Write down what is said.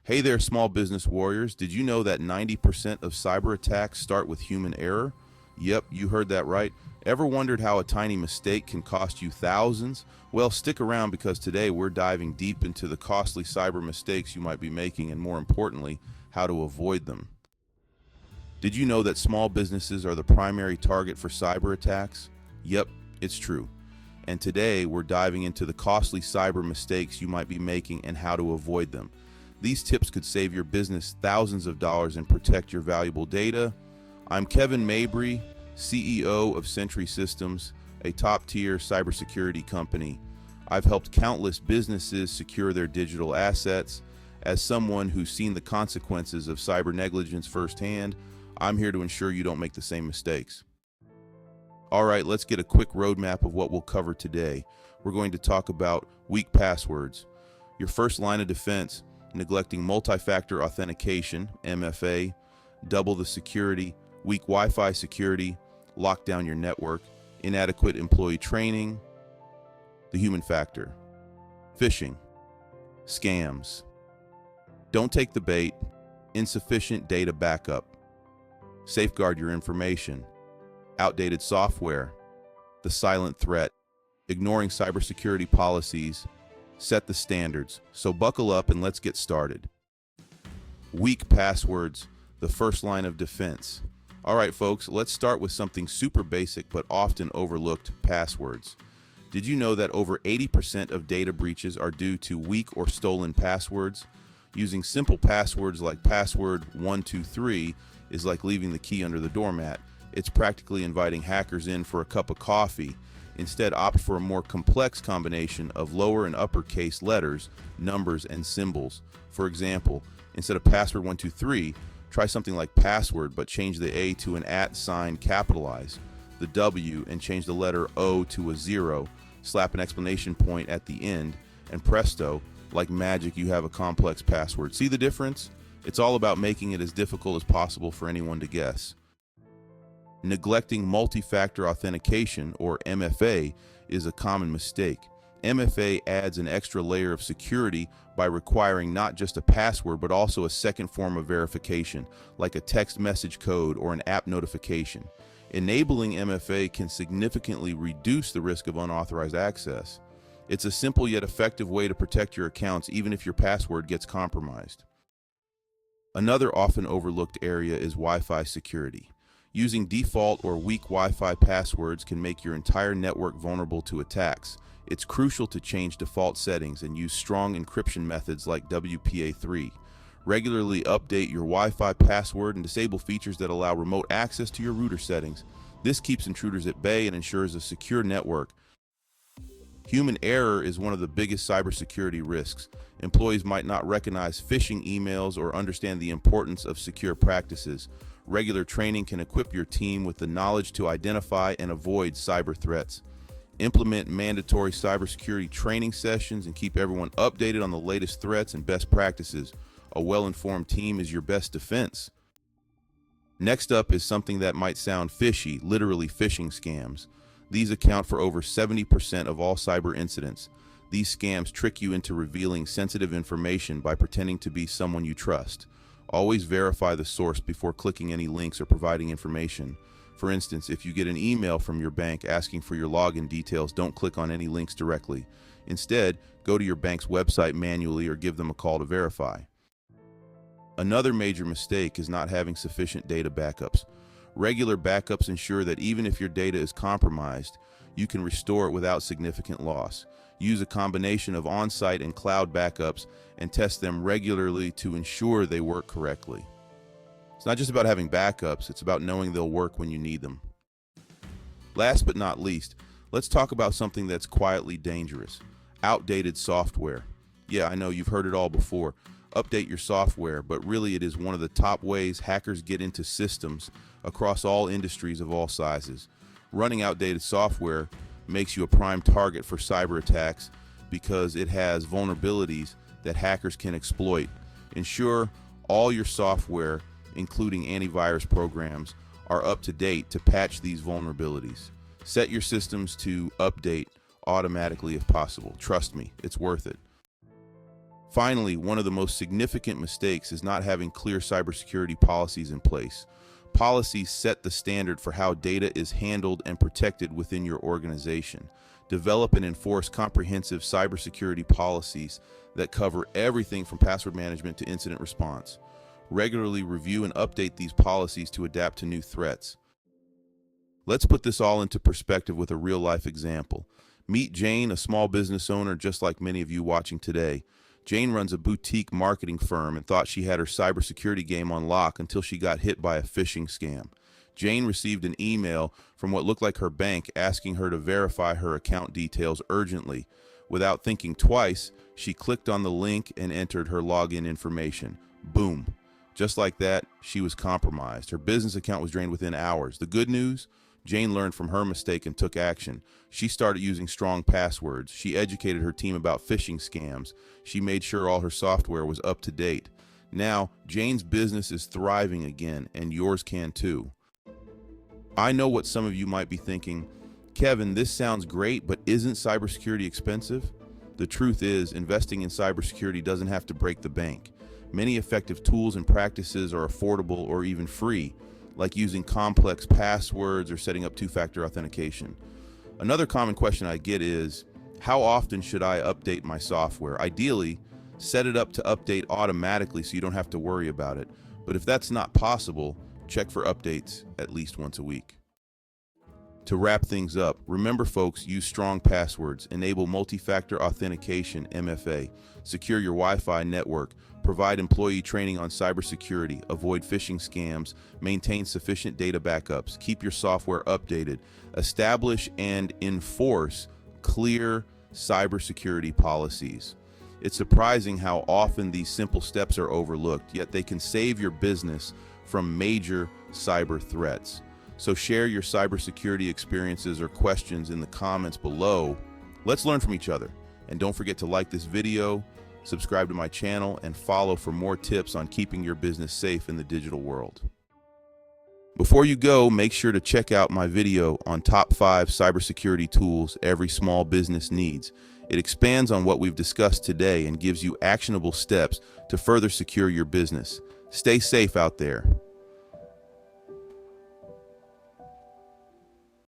Hey there, small business warriors. Did you know that 90% of cyber attacks start with human error? Yep, you heard that right. Ever wondered how a tiny mistake can cost you thousands? Well, stick around because today we're diving deep into the costly cyber mistakes you might be making and, more importantly, how to avoid them. Did you know that small businesses are the primary target for cyber attacks? Yep, it's true. And today we're diving into the costly cyber mistakes you might be making and how to avoid them. These tips could save your business thousands of dollars and protect your valuable data. I'm Kevin Mabry, CEO of Sentree Systems, a top-tier cybersecurity company. I've helped countless businesses secure their digital assets. As someone who's seen the consequences of cyber negligence firsthand, I'm here to ensure you don't make the same mistakes. All right, let's get a quick roadmap of what we'll cover today. We're going to talk about weak passwords, your first line of defense, neglecting multi-factor authentication, MFA, double the security, weak Wi-Fi security, lock down your network, inadequate employee training, the human factor, phishing, scams, don't take the bait, insufficient data backup, safeguard your information, outdated software, the silent threat, ignoring cybersecurity policies, set the standards. So buckle up and let's get started. Weak passwords, the first line of defense. All right, folks, let's start with something super basic but often overlooked: passwords. Did you know that over 80% of data breaches are due to weak or stolen passwords? Using simple passwords like password 123 is like leaving the key under the doormat. It's practically inviting hackers in for a cup of coffee. Instead, opt for a more complex combination of lower and uppercase letters, numbers, and symbols. For example, instead of password 123, try something like password, but change the A to an @ sign, capitalize the W and change the letter O to a 0, slap an exclamation point at the end, and presto, like magic, you have a complex password. See the difference? It's all about making it as difficult as possible for anyone to guess. Neglecting multi-factor authentication, or MFA, is a common mistake. MFA adds an extra layer of security by requiring not just a password but also a second form of verification, like a text message code or an app notification. Enabling MFA can significantly reduce the risk of unauthorized access. It's a simple yet effective way to protect your accounts even if your password gets compromised. Another often overlooked area is Wi-Fi security. Using default or weak Wi-Fi passwords can make your entire network vulnerable to attacks. It's crucial to change default settings and use strong encryption methods like WPA3. Regularly update your Wi-Fi password and disable features that allow remote access to your router settings. This keeps intruders at bay and ensures a secure network. Human error is one of the biggest cybersecurity risks. Employees might not recognize phishing emails or understand the importance of secure practices. Regular training can equip your team with the knowledge to identify and avoid cyber threats. Implement mandatory cybersecurity training sessions and keep everyone updated on the latest threats and best practices. A well-informed team is your best defense. Next up is something that might sound fishy, literally phishing scams. These account for over 70% of all cyber incidents. These scams trick you into revealing sensitive information by pretending to be someone you trust. Always verify the source before clicking any links or providing information. For instance, if you get an email from your bank asking for your login details, don't click on any links directly. Instead, go to your bank's website manually or give them a call to verify. Another major mistake is not having sufficient data backups. Regular backups ensure that even if your data is compromised, you can restore it without significant loss. Use a combination of on-site and cloud backups and test them regularly to ensure they work correctly. It's not just about having backups, it's about knowing they'll work when you need them. Last but not least, let's talk about something that's quietly dangerous: outdated software. Yeah, I know you've heard it all before. Update your software, but really it is one of the top ways hackers get into systems across all industries of all sizes. Running outdated software makes you a prime target for cyber attacks because it has vulnerabilities that hackers can exploit. Ensure all your software, including antivirus programs, are up to date to patch these vulnerabilities. Set your systems to update automatically if possible. Trust me, it's worth it. Finally, one of the most significant mistakes is not having clear cybersecurity policies in place. Policies set the standard for how data is handled and protected within your organization. Develop and enforce comprehensive cybersecurity policies that cover everything from password management to incident response. Regularly review and update these policies to adapt to new threats. Let's put this all into perspective with a real-life example. Meet Jane, a small business owner just like many of you watching today. Jane runs a boutique marketing firm and thought she had her cybersecurity game on lock until she got hit by a phishing scam. Jane received an email from what looked like her bank asking her to verify her account details urgently. Without thinking twice, she clicked on the link and entered her login information. Boom. Just like that, she was compromised. Her business account was drained within hours. The good news? Jane learned from her mistake and took action. She started using strong passwords. She educated her team about phishing scams. She made sure all her software was up to date. Now, Jane's business is thriving again, and yours can too. I know what some of you might be thinking. Kevin, this sounds great, but isn't cybersecurity expensive? The truth is, investing in cybersecurity doesn't have to break the bank. Many effective tools and practices are affordable or even free, like using complex passwords or setting up two-factor authentication. Another common question I get is, how often should I update my software? Ideally, set it up to update automatically so you don't have to worry about it. But if that's not possible, check for updates at least once a week. To wrap things up, remember folks, use strong passwords, enable multi-factor authentication (MFA), secure your Wi-Fi network, provide employee training on cybersecurity, avoid phishing scams, maintain sufficient data backups, keep your software updated, establish and enforce clear cybersecurity policies. It's surprising how often these simple steps are overlooked, yet they can save your business from major cyber threats. So share your cybersecurity experiences or questions in the comments below. Let's learn from each other. And don't forget to like this video, subscribe to my channel, and follow for more tips on keeping your business safe in the digital world. Before you go, make sure to check out my video on top 5 cybersecurity tools every small business needs. It expands on what we've discussed today and gives you actionable steps to further secure your business. Stay safe out there.